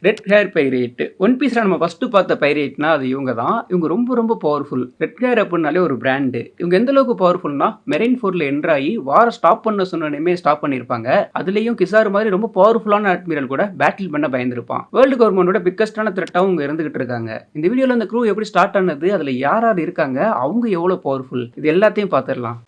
Red hair pirate. One பீஸ்ல நம்ம first பார்த்த பைரேட்னா அது இவங்க தான். இவங்க ரொம்ப ரொம்ப பவர்ஃபுல். ரெட் ஹேர் அப்படின்னாலே ஒரு பிராண்டு. இவங்க எந்த அளவுக்கு பவர்ஃபுல்னா மெரைன் ஃபோர்ல என்டர் ஆகி வார ஸ்டாப் பண்ண சொன்னோனே ஸ்டாப் பண்ணியிருப்பாங்க. அதுலயும் கிசாரு மாதிரி ரொம்ப பவர்ஃபுல்லான அட்மிரல் கூட பேட்டில் பண்ண பயந்துருப்பான். வேர்ல்டு கவர்மெண்டோட பிக்கஸ்டான த்ரெட்டாவும் இவங்க இருந்துகிட்டு இருக்காங்க. இந்த வீடியோல இந்த க்ரூ எப்படி ஸ்டார்ட் ஆனது, அதுல யார் யார் இருக்காங்க, அவங்க எவ்வளவு பவர்ஃபுல், இது எல்லாத்தையும் பார்த்துடலாம்.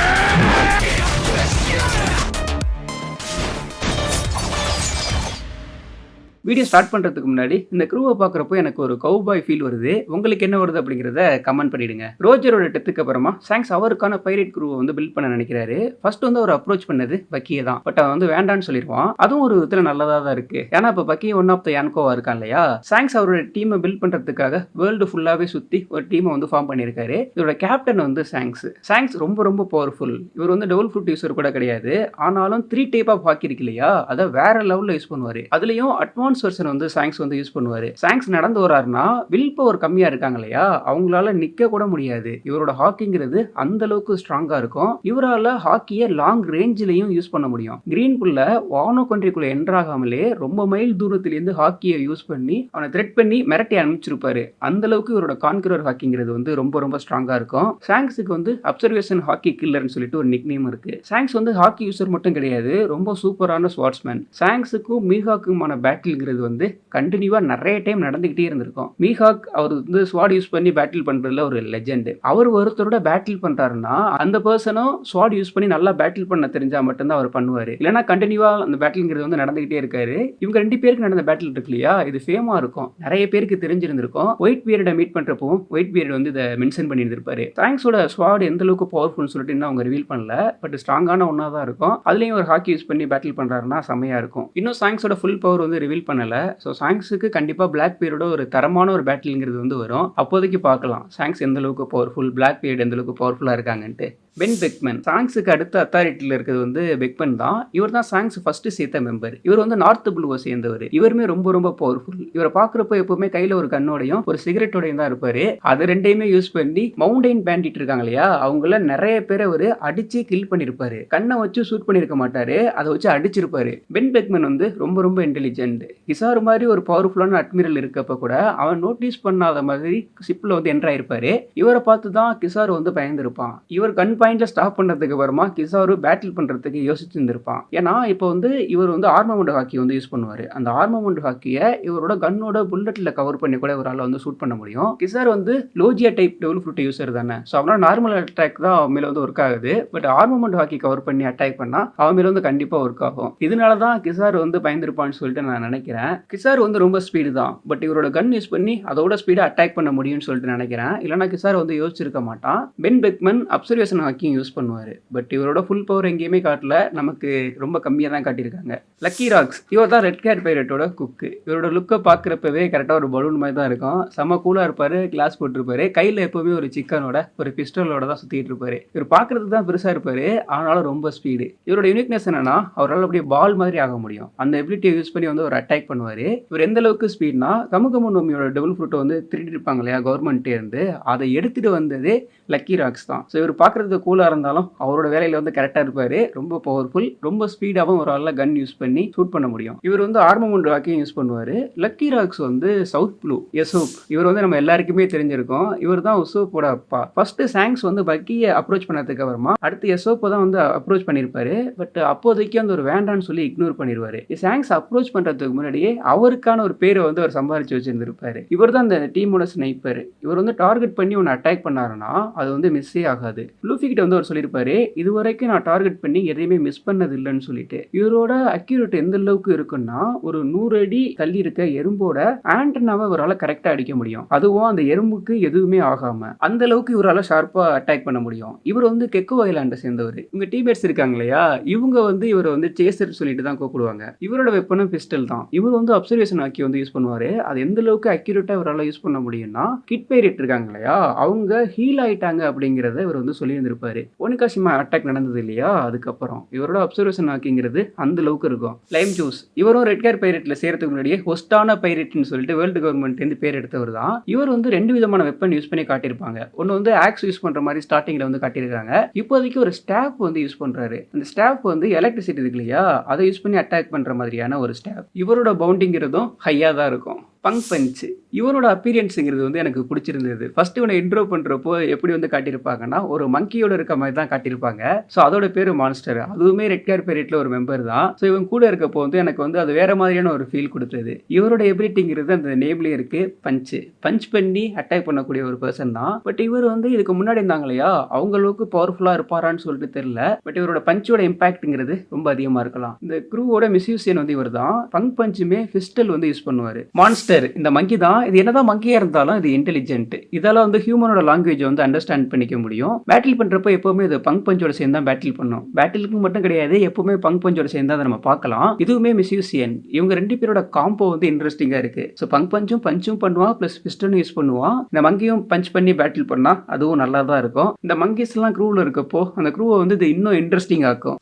வீடியோ ஸ்டார்ட் பண்ணுறதுக்கு முன்னாடி இந்த க்ரூவை பார்க்குறப்போ எனக்கு ஒரு கவுபாய் ஃபீல் வருது. உங்களுக்கு என்ன வருது அப்படிங்கிறத கமெண்ட் பண்ணிடுங்க. ரோஜரோட டெத்துக்கு அப்புறமா சாங்ஸ் அவருக்கான பைரேட் க்ரூவை வந்து பில்ட் பண்ண நினைக்கிறாரு. ஃபர்ஸ்ட் வந்து அவர் அப்ரோச் பண்ணது பக்கியை தான். பட் அவன் வந்து வேண்டான்னு சொல்லிடுவான். அதுவும் ஒரு விதத்தில் நல்லதாக தான் இருக்கு. ஏன்னா இப்போ பக்கி ஒன் ஆஃப் த யான்கோவா இருக்கான் இல்லையா. சாங்ஸ் அவரோட டீமை பில்ட் பண்ணுறதுக்காக வேர்ல்டு ஃபுல்லாகவே சுற்றி ஒரு டீமை வந்து ஃபார்ம் பண்ணியிருக்காரு. இதோட கேப்டன் வந்து சாங்ஸ் ரொம்ப ரொம்ப பவர்ஃபுல். இவர் வந்து டபுள் ஃபுட் யூஸர் கூட கிடையாது. ஆனாலும் 3 டைப் ஆஃப் ஹாக்கி இருக்கு இல்லையா, அதை வேற லெவலில் யூஸ் பண்ணுவார். அதுலேயும் அட்வான்ஸ் வெர்ஷன் வந்து சாங்ஸ் வந்து யூஸ் பண்ணுவாரு. சாங்ஸ் நடந்து வராருன்னா வில் பவர் கம்மியா இருக்காங்க இல்லையா, அவங்களால நிக்க கூட முடியாது. இவரோட ஹாக்கிங்கிறது அந்த அளவுக்கு ஸ்ட்ராங்கா இருக்கும். இவரால ஹாக்கியை லாங் ரேஞ்சிலையும் யூஸ் பண்ண முடியும். கிரீன் புல்ல வானோ கண்ட்ரிக்குள்ள என்டர் ஆகாமலே ரொம்ப மைல் தூரத்திலிருந்து ஹாக்கியை யூஸ் பண்ணி அவனை த்ரெட் பண்ணி மிரட்டி அனுப்பிச்சிருப்பாரு. அந்த அளவுக்கு இவரோட கான்கரர் ஹாக்கிங்கிறது வந்து ரொம்ப ரொம்ப ஸ்ட்ராங்கா இருக்கும். சாங்ஸுக்கு வந்து அப்சர்வேஷன் ஹாக்கி கில்லர்னு சொல்லிட்டு ஒரு நிக் நேம் இருக்கு. சாங்ஸ் வந்து ஹாக்கி யூசர் மட்டும் கிடையாது, ரொம்ப சூப்பரான ஸ்வாட்ஸ்மேன். சாங்ஸுக்கும் மீஹாக்குமான பேட்டில்ங்கிறது வந்து கண்டினியூவா நிறைய டைம் நடந்துகிட்டே இருந்திருக்கும். மீஹாக் அவர் வந்து ஸ்வாட் யூஸ் பண்ணி பேட்டில் பண்றதுல ஒரு லெஜெண்ட். அவர் ஒருத்தரோட பேட்டில் பண்றாருன்னா அந்த பர்சனும் ஸ்வாட் யூஸ் பண்ணி நல்லா பேட்டில் பண்ண தெரிஞ்சா மட்டும்தான் அவர் பண்ணுவாரு. இல்லைன்னா கண்டினியூவா அந்த பேட்டில்ங்கிறது வந்து நடந்துகிட்டே இருக்காரு. இவங்க 2 பேருக்கு நடந்த பேட்டில் இருக்கு இல்லையா, இது ஃபேமா இருக்கும், நிறைய பேருக்கு தெரிஞ்சிருந்திருக்கும். ஒயிட் பியர்டை மீட் பண்றப்போ ஒயிட் பியர்ட் வந்து இதை மென்ஷன் பண்ணியிருந்திருப்பாரு. சாங்ஸோட ஸ்வாட் எந்த அளவுக்கு பவர்ஃபுல்னு சொல்லிட்டு இன்னும் அவங்க ரிவீல் பண்ணல. பட் ஸ்ட்ராங்கான ஒன்னா தான் இருக்கும். அதுலயும் ஒரு ஹாக்கி யூஸ் பண்ணி பேட்டில் பண்றாருன்னா செமையா இருக்கும். இன்னும் சாங்ஸோட ஃபுல் பவர் வந்து ரிவீல் பண்ணல. ஸோ சாங்ஸுக்கு கண்டிப்பாக பிளாக் பீரியடோட ஒரு தரமான ஒரு பேட்டில்ங்கிறது வந்து வரும். அப்போதைக்கு பார்க்கலாம் சாங்ஸ் எந்த அளவுக்கு பவர்ஃபுல், பிளாக் பீரியட் எந்த அளவுக்கு பவர்ஃபுல்லாக இருக்காங்கன்ட்டு. பென் பெக்மன் சாங்ஸுக்கு அடுத்த அத்தாரிட்டியில் இருக்கிறது வந்து பெக்மன் தான். இவர் தான் சாங்ஸ் ஃபர்ஸ்ட் சேர்த்த மெம்பர். இவர் வந்து நார்த் ப்ளூவை சேர்ந்தவர். இவருமே ரொம்ப ரொம்ப பவர்ஃபுல். இவரை பார்க்குறப்போ எப்பவுமே கையில் ஒரு கண்ணோடையும் ஒரு சிகரெட்டோடையும் தான் இருப்பாரு. அது ரெண்டையுமே யூஸ் பண்ணி மவுண்டைன் பேண்டிட் இருக்காங்க இல்லையா, அவங்கள நிறைய பேரை அவர் அடிச்சு கில் பண்ணியிருப்பாரு. கண்ணை வச்சு ஷூட் பண்ணியிருக்க மாட்டாரு, அதை வச்சு அடிச்சிருப்பாரு. பென் பெக்மன் வந்து ரொம்ப ரொம்ப இன்டெலிஜென்ட். கிசார் மாதிரி ஒரு பவர்ஃபுல்லான அட்மிரல் இருக்கப்ப கூட அவன் நோட்டீஸ் பண்ணாத மாதிரி ஷிப்ல வந்து என்டர் ஆயிருப்பாரு. இவரை பார்த்து தான் கிசார் வந்து பயந்துருப்பான். இவர் கன் பாயிண்ட்ல ஸ்டாப் பண்ணதுக்கு அப்புறமா கிசாரு பேட்டில் பண்றதுக்கு யோசிச்சிருந்திருப்பான். ஏன்னா இப்போ வந்து இவர் வந்து ஆர்மமெண்ட் ஹாக்கி வந்து யூஸ் பண்ணுவாரு. அந்த ஆர்மமெண்ட் ஹாக்கியை இவரோட கன்னோட புல்லட்ல கவர் பண்ணி கூட இவரால் வந்து ஷூட் பண்ண முடியும். கிசார் வந்து லோஜியா டைப் டெவல் ஃப்ரூட் யூசர் தானே. ஸோ அவனால நார்மல் அட்டாக் தான் அவன் மேல வந்து ஒர்க் ஆகுது. பட் ஆர்மமெண்ட் ஹாக்கி கவர் பண்ணி அட்டாக் பண்ணா அவன் மேல வந்து கண்டிப்பா ஒர்க் ஆகும். இதனால தான் கிசார் வந்து பயந்துருப்பான்னு சொல்லிட்டு நான் நினைக்கிறேன். கிசார் வந்து ரொம்ப ஸ்பீடு தான், பட் இவரோட கன் யூஸ் பண்ணி அதோட ஸ்பீடா அட்டாக் பண்ண முடியும்னு சொல்லிட்டு நினைக்கிறேன். இல்லைனா கிசார் வந்து யோசிச்சிருக்க மாட்டான். பென் பெக்மன் அப்சர்வேஷன் ஹாக்கிங் யூஸ் பண்ணுவாரு. பட் இவரோட ஃபுல் பவர் எங்கேயுமே காட்டல, நமக்கு ரொம்ப கம்மியாக தான் காட்டியிருக்காங்க. லக்கி ராக்ஸ் இவர் தான் ரெட் ஹேர் பைரட்டோட குக்கு. இவரோட லுக்கை பார்க்குறப்பவே கரெக்டாக ஒரு பலூன் மாதிரி தான் இருக்கும். செம்ம கூலாக இருப்பாரு, கிளாஸ் போட்டிருப்பாரு, கையில் எப்பவுமே ஒரு சிக்கனோட ஒரு பிஸ்டலோட தான் சுற்றிட்டு இருப்பாரு. இவர் பார்க்கறதுக்கு தான் பெருசாக இருப்பாரு, ஆனாலும் ரொம்ப ஸ்பீடு. இவரோட யூனிக்னஸ் என்னன்னா அவரால் அப்படியே பால் மாதிரி ஆக முடியும். அந்த எபிலிட்டியை யூஸ் பண்ணி வந்து ஒரு அட்டாக் பண்ணுவார். இவர் எந்த அளவுக்கு ஸ்பீட்னா கமுகமு நோமியோட டபுள் ஃப்ரூட்டை வந்து திருடி இருப்பாங்க இல்லையா கவர்மெண்ட்டே இருந்து, அதை எடுத்துட்டு வந்ததே லக்கி ராக்ஸ் தான். ஸோ இவர் பார்க்கறதுக்கு கூலாக இருந்தாலும் அவரோட வேலையில் வந்து கரெக்டாக இருப்பார். ரொம்ப பவர்ஃபுல், ரொம்ப ஸ்பீடாகவும் ஒரு ஆள் கன் யூஸ் பண்ணி ஷூட் பண்ண முடியும். இவர் வந்து ஆர்மமெண்ட் ஹாக்கியும் யூஸ் பண்ணுவார். லக்கி ராக்ஸ் வந்து சவுத் ப்ளூ எசோப். இவர் வந்து நம்ம எல்லாருக்குமே தெரிஞ்சிருக்கும். இவர் தான் உசோப்போட அப்பா. ஃபர்ஸ்ட் சாங்ஸ் வந்து பக்கியை அப்ரோச் பண்ணதுக்கு அப்புறமா அடுத்து எசோப்பை தான் வந்து அப்ரோச் பண்ணியிருப்பாரு. பட் அப்போதைக்கு அந்த ஒரு வேண்டான்னு சொல்லி இக்னோர் பண்ணிடுவாரு. சாங்ஸ் அப்ரோச் பண்ணுறதுக்கு முன்னாடியே அவருக்கான ஒரு பேரை வந்து அவர் சம்பாதிச்சு வச்சிருந்திருப்பாரு. இவர் தான் அந்த டீமோட ஸ்னைப்பர். இவர் வந்து டார்கெட் பண்ணி ஒன்று அட்டாக் பண்ணாருன்னா அது வந்து மிஸ்ஸே ஆகாது. லூஃபி கிட்ட வந்து அவர் சொல்லியிருப்பாரு, இதுவரைக்கும் நான் டார்கெட் பண்ணி எதையுமே மிஸ் பண்ணது இல்லைன்னு சொல்லிட்டு. இவரோட அக்யூரேட் எந்த அளவுக்கு இருக்குன்னா ஒரு 100 அடி தள்ளி இருக்க எறும்போட ஆண்டனாவை இவரால் கரெக்டா அடிக்க முடியும். அதுவும் அந்த எறும்புக்கு எதுவுமே ஆகாம அந்த அளவுக்கு இவரால் ஷார்ப்பா அட்டாக் பண்ண முடியும். இவர் வந்து கெக்கோ ஐலாண்டை சேர்ந்தவர். இவங்க டீமேட்ஸ் இருக்காங்க இல்லையா, இவங்க வந்து இவரை வந்து சேசர் சொல்லிட்டு தான் கூப்பிடுவாங்க. இவரோட வெப்பனும் பிஸ்டல் தான். இவர் வந்து அப்சர்வேஷன் ஹாக்கி வந்து யூஸ் பண்ணுவாரு. அது எந்த அளவுக்கு அக்யூரேட்டா இவரால் யூஸ் பண்ண முடியும்னா கிட் பைரேட் இருக்காங்க இல்லையா, அவங்க ஹீல் ஆயிட்டாங்க அப்படிங்கறத இவர் வந்து சொல்லி இருந்திருப்பாரு. ஒனிகாஷிமா அட்டாக் நடந்தது இல்லையா, அதுக்கப்புறம் இவரோட அப்சர்வேஷன் ஹாக்கிங்கிறது அந்த அளவுக்கு இருக்கும். லைம் ஜூஸ் இவரும் ரெட் ஹேர் பைரேட்ல சேர்றதுக்கு முன்னாடியே ஹொஸ்டான பைரேட்னு சொல்லிட்டு வேர்ல்டு கவர்மெண்ட் இருந்து பேர் எடுத்தவர் தான். இவர் வந்து 2 விதமான வெப்பன் யூஸ் பண்ணி காட்டியிருப்பாங்க. ஒன்று வந்து ஆக்ஸ் யூஸ் பண்ற மாதிரி ஸ்டார்டிங்ல வந்து காட்டியிருக்காங்க. இப்போதைக்கு ஒரு ஸ்டாப் வந்து யூஸ் பண்றாரு. அந்த ஸ்டாப் வந்து எலக்ட்ரிசிட்டி இருக்கு இல்லையா, அதை யூஸ் பண்ணி அட்டாக் பண்ற மாதிரியான ஒரு ஸ்டாப். இவரோட பவுண்டிங்கிறதும் ஹையா தான் இருக்கும். Punk punch. இவனோட அப்பியரன்ஸ்ங்கிறது வந்து எனக்கு பிடிச்சிருந்தது. ஃபர்ஸ்ட் இவனை இன்ட்ரோ பண்றப்போ எப்படி வந்து காட்டியிருப்பாங்கன்னா, ஒரு மங்கியோட இருக்க மாரி தான் காட்டியிருப்பாங்க. ஸோ அதோட பேரு மான்ஸ்டர். அதுவுமே ரெட் கேர் பைரேட்ல ஒரு மெம்பர் தான். ஸோ இவன் கூட இருக்கப்போ வந்து எனக்கு வந்து அது வேற மாதிரியான ஒரு ஃபீல் குடுத்தது. இவரோட எபிலிட்டிங்கிறது அந்த நேம்லயே இருக்கு பஞ்ச். பஞ்ச் பண்ணி அட்டாக் பண்ணக்கூடிய ஒரு பெர்சன் தான். பட் இவர் வந்து இதுக்கு முன்னாடி இருந்தாங்க இல்லையா, அவங்க அளவுக்கு பவர்ஃபுல்லா இருப்பாரான்னு சொல்லிட்டு தெரியல. பட் இவரோட பஞ்சோட இம்பாக்ட்ங்கிறது ரொம்ப அதிகமா இருக்கலாம். இந்த க்ரூவோட மிஸ்யூசியன் வந்து இவர் தான். பங்க் பஞ்சுமே பிஸ்டல் வந்து யூஸ் பண்ணுவாரு. மான்ஸ்டர் இந்த மங்கி தான். இது என்னதான் மங்கியா இருந்தாலும் இது இன்டெலிஜென்ட். இதால வந்து ஹியூமனோட லாங்குவேஜ் வந்து அண்டர்ஸ்டாண்ட் பண்ணிக்க முடியும். பேட்டில் பண்றப்ப எப்பவுமே இது பங்க் பஞ்சோட சேர்ந்து தான் பேட்டில் பண்ணும். பேட்டிலுக்கு மட்டும் கிடையாது, எப்பவுமே பங்க் பஞ்சோட சேர்ந்து தான் நம்ம பார்க்கலாம். இதுவுமே மிஸ்யூசியன். இவங்க ரெண்டு பேரோட காம்போ வந்து இன்ட்ரெஸ்டிங்கா இருக்கு. ஸோ பங்க் பஞ்சும் பண்ணுவான், பிளஸ் பிஸ்டலும் யூஸ் பண்ணுவான். இந்த மங்கியும் பஞ்ச் பண்ணி பேட்டில் பண்ணா அதுவும் நல்லா தான் இருக்கும். இந்த மங்கிஸ் எல்லாம் க்ரூவில் இருக்கப்போ அந்த க்ரூவை வந்து இது இன்னும் இன்ட்ரெஸ்டிங் ஆக்கும்.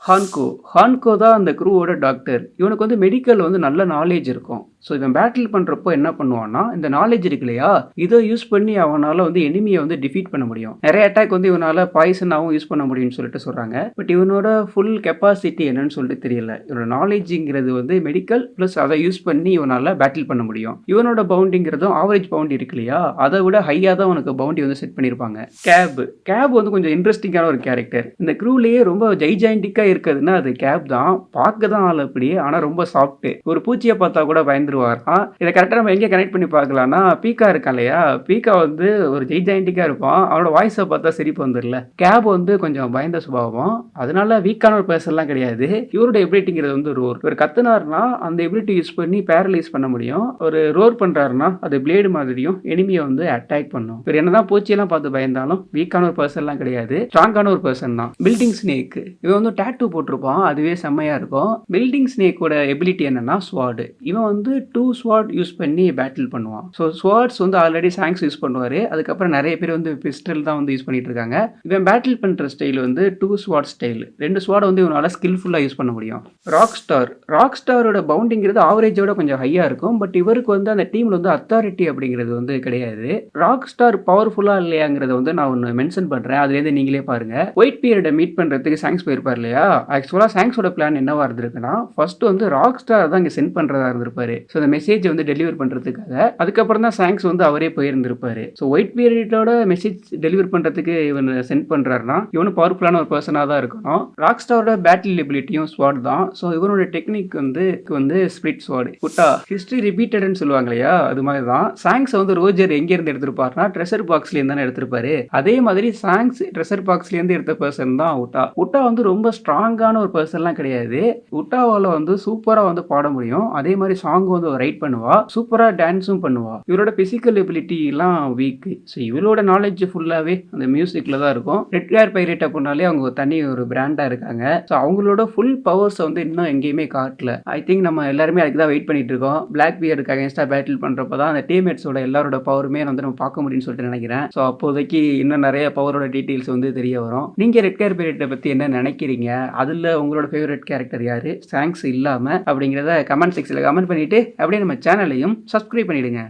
ஹான்கோ தான் அந்த க்ரூவோட டாக்டர். இவனுக்கு வந்து மெடிக்கல் வந்து நல்ல நாலேஜ் இருக்கும். ஸோ இவன் பேட்டில் பண்ணுறப்போ என்ன பண்ணுவான்னா, இந்த நாலேஜ் இருக்கு இல்லையா, இதை யூஸ் பண்ணி அவனால் வந்து எனிமியை வந்து டிஃபீட் பண்ண முடியும். நிறைய அட்டாக் வந்து இவனால் பாய்சனாகவும் யூஸ் பண்ண முடியும்னு சொல்லிட்டு சொல்கிறாங்க. பட் இவனோட ஃபுல் கெப்பாசிட்டி என்னன்னு சொல்லிட்டு தெரியல. இவனோட நாலேஜுங்கிறது வந்து மெடிக்கல் ப்ளஸ் அதை யூஸ் பண்ணி இவனால் பேட்டில் பண்ண முடியும். இவனோட பவுண்டிங்கிறதும் ஆவரேஜ் பவுண்டி இருக்கு இல்லையா, அதை விட ஹையாக தான் உனக்கு பவுண்டி வந்து செட் பண்ணியிருப்பாங்க. கேப் வந்து கொஞ்சம் இன்ட்ரெஸ்டிங்கான ஒரு கேரக்டர். இந்த க்ரூலேயே ரொம்ப ஜைஜாயிண்டிக்காக இருக்குதுன்னா அது கேப் தான். பார்க்க தான் ஆள் அப்படியே, ஆனால் ரொம்ப சாஃப்ட். ஒரு பூச்சியை பார்த்தா கூட பயந்துருவாராம். இதை கரெக்டாக நம்ம எங்கே கனெக்ட் பண்ணி பார்க்கலாம்னா, பீக்கா இருக்கான் இல்லையா, பீக்கா வந்து ஒரு ஜெய்ஜாயிண்டிக்காக இருப்பான். அவனோட வாய்ஸை பார்த்தா சிரிப்பு வந்துடல. கேப் வந்து கொஞ்சம் பயந்த சுபாவம், அதனால வீக்கான ஒரு பர்சன்லாம் கிடையாது. இவரோட எபிலிட்டிங்கிறது வந்து ரோர். ஒரு கத்துனாருன்னா அந்த எபிலிட்டி யூஸ் பண்ணி பேரலைஸ் பண்ண முடியும். ஒரு ரோர் பண்ணுறாருன்னா அது பிளேடு மாதிரியும் எனிமியை வந்து அட்டாக் பண்ணும். இவர் என்னதான் பூச்சியெல்லாம் பார்த்து பயந்தாலும் வீக்கான ஒரு பர்சன்லாம் கிடையாது, ஸ்ட்ராங்கான ஒரு பர்சன் தான். பில்டிங் ஸ்னேக் இவன் வந்து டேட்டூ போட்டிருப்பான், அதுவே செம்மையா இருக்கும். பில்டிங் ஸ்னேக்கோட எபிலிட்டி என்னன்னா ஸ்வாட். இவன் வந்து 2 ஸ்வாட் யூஸ் பண்ணி பேட்டில் பண்ணுவான். ஸோ ஸ்வாட்ஸ் வந்து ஆல்ரெடி சாங்ஸ் யூஸ் பண்ணுவார். அதுக்கப்புறம் நிறைய பேர் வந்து பிஸ்டல் தான் வந்து யூஸ் பண்ணிட்டு இருக்காங்க. இவன் பேட்டில் பண்ணுற ஸ்டைல் வந்து 2 ஸ்வாட் ஸ்டைல். 2 ஸ்வாட் வந்து இவனால ஸ்கில்ஃபுல்லாக யூஸ் பண்ண முடியும். ராக் ஸ்டாரோட பவுண்டிங்கிறது ஆவரேஜோட கொஞ்சம் ஹையாக இருக்கும். பட் இவருக்கு வந்து அந்த டீமில் வந்து அத்தாரிட்டி அப்படிங்கிறது வந்து கிடையாது. ராக் ஸ்டார் பவர்ஃபுல்லாக இல்லையாங்கிறத வந்து நான் ஒன்று மென்ஷன் பண்ணுறேன், அதுலேருந்து நீங்களே பாருங்க. ஒயிட் பீரியடை மீட் பண்ணுறதுக்கு சாங்ஸ் போயிருப்பார் இல்லையா, ஆக்சுவலாக சாங்ஸோட பிளான் என்னவா இருந்திருக்குன்னா, ஃபர்ஸ்ட் வந்து ராக் ஸ்டார் தான் இங்கே சென்ட் பண்ணுறதா இருந்திருப்பாரு. ஸோ அந்த மெசேஜ் வந்து டெலிவர் பண்ணுறதுக்காக. அதுக்கப்புறம் தான் சாங்ஸ் வந்து அவரே போயிருந்திருப்பாரு. ஸோ ஒயிட் பீரியடோட மெசேஜ் டெலிவர் பண்ணுறதுக்கு இவன் சென்ட் பண்ணுறாருன்னா இவனு பவர்ஃபுல்லான ஒரு பர்சனாக தான் இருக்கணும். ராக் ஸ்டாரோட பேட்டில் எபிலிட்டியும் ஸ்வாட் தான். ஸோ இவனோட டெக்னிக் வந்து ஸ்பிளிட் ஸ்வாட். குட்டா ஹிஸ்ட்ரி ரிப்பீட்டட்னு சொல்லுவாங்க இல்லையா, அது மாதிரி தான். சாங்ஸ் வந்து ரோஜர் எங்கேருந்து எடுத்திருப்பாருன்னா ட்ரெஷர் பாக்ஸ்லேருந்து தானே எடுத்திருப்பாரு. அதே மாதிரி சாங்ஸ் ட்ரெஷர் பாக்ஸ்லேருந்து எடுத்த பர்சன் தான் உட்டா வந்து ரொம்ப ஸ்ட்ராங்கான ஒரு பர்சன்லாம் கிடையாது. உட்டாவால் வந்து சூப்பராக வந்து பாட முடியும். அதே மாதிரி சாங் வந்து ரைட் பண்ணுவா, சூப்பரா டான்ஸும் பண்ணுவா. இவரோட பிசிக்கல் எபிலிட்டி எல்லாம் வீக். ஸோ இவரோட நாலேஜ் ஃபுல்லாவே அந்த மியூசிக்ல தான் இருக்கும். ரெட் கேர் பைரேட் அப்படின்னாலே அவங்க தனி ஒரு பிராண்டா இருக்காங்க. ஸோ அவங்களோட ஃபுல் பவர்ஸ் வந்து இன்னும் எங்கேயுமே காட்டல. ஐ திங்க் நம்ம எல்லாருமே அதுக்கு தான் வெயிட் பண்ணிட்டு இருக்கோம். பிளாக் பியருக்கு அகேன்ஸ்டா பேட்டில் பண்றப்ப தான் அந்த டீம்மேட்ஸோட எல்லாரோட பவருமே வந்து நம்ம பார்க்க முடியும்னு சொல்லிட்டு நினைக்கிறேன். ஸோ அப்போதைக்கு இன்னும் நிறைய பவரோட டீடைல்ஸ் வந்து தெரிய வரும். நீங்க ரெட் கேர் பைரேட்டை பத்தி என்ன நினைக்கிறீங்க, அதுல உங்களோட ஃபேவரட் கேரக்டர் யாரு சாங்ஸ் இல்லாம அப்படிங்கிறத கமெண்ட் செக்ஷன்ல கமெண்ட் பண்ணிட்டு அப்படியே நம்ம சேனலையும் சப்ஸ்கிரைப் பண்ணிடுங்க.